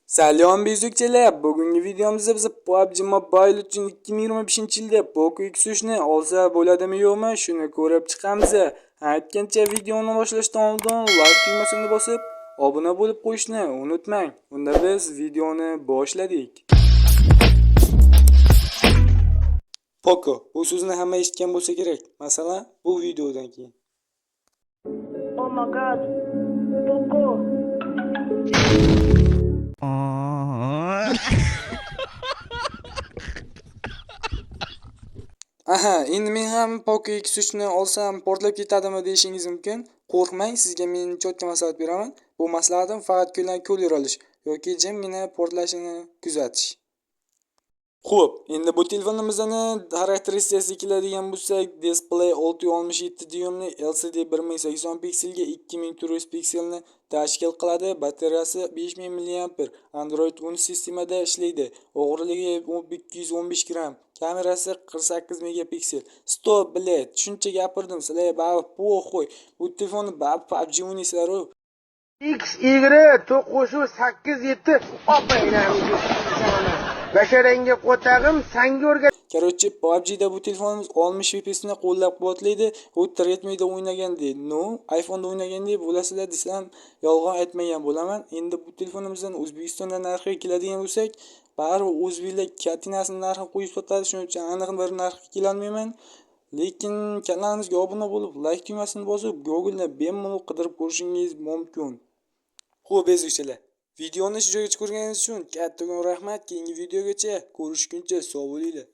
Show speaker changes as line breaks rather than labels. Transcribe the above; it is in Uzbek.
Salom bezukchilar, bugungi videomizda biz PUBG Mobile uchun 2025-yilda Poco X3 ni olsa bo'ladimi yo'qmi, shuni ko'rib chiqamiz. Aytgancha videoni boshlashdan oldin like tugmasini bosib, obuna bo'lib qo'yishni unutmang. Unda biz videoni boshladik. Poco, bu so'zni hamma eshitgan bo'lsa kerak. Masalan, bu videodan keyin.
Oh my god, Poco.
Aha, endi men ham Poco X3 ni olsam portlab ketadimi deyishingiz mumkin. Qo'rqmang, sizga men cho'tka maslahat beraman. Bu maslahatim faqat ko'ldan-ko'l yuralish yoki jimgina portlashini kuzatish. Xo'p, endi bu telefonimizning xarakteristikasiga keladigan bo'lsak, displey 667 dyuymli LCD 1080 pikselga 2400 pikselni tashkil qiladi. Batareyasi 5000 mAh. Android 10 sistemada ishlaydi. Og'irligi 215 gramm. Kamerasi 48 megapiksel. Stop, bilet. Shuncha gapirdim. Sizlar bari po'xo'y. Bu telefonni bari PUBG o'ynaysizlar-ku.
X, Y, 9, 8, 7 opaylar. Basharangga qo'tag'im sanga o'rgat.
Короче, PUBG'da bu telefonimiz 60 fps ni qo'llab-quvvatlaydi. U Redmi'da o'ynagandek, iPhone'da o'ynagandek bo'lasizlar desam, yolg'on aytmagan bo'laman. Endi bu telefonimizdan O'zbekistonda narxiga keladigan bo'lsak, baribir o'zbeklar kartinasini narxini qo'yib sotadi, shuning uchun aniq bir narxga kela olmayman. Lekin kanalimizga obuna bo'lib, like tugmasini bosib, Google'da bemalol qidirib ko'rishingiz mumkin. Xo'p, bezukchilar. Videoni shu joygacha ko'rganingiz uchun kattakon rahmat. Keyingi videogacha ko'rishguncha sog' bo'linglar.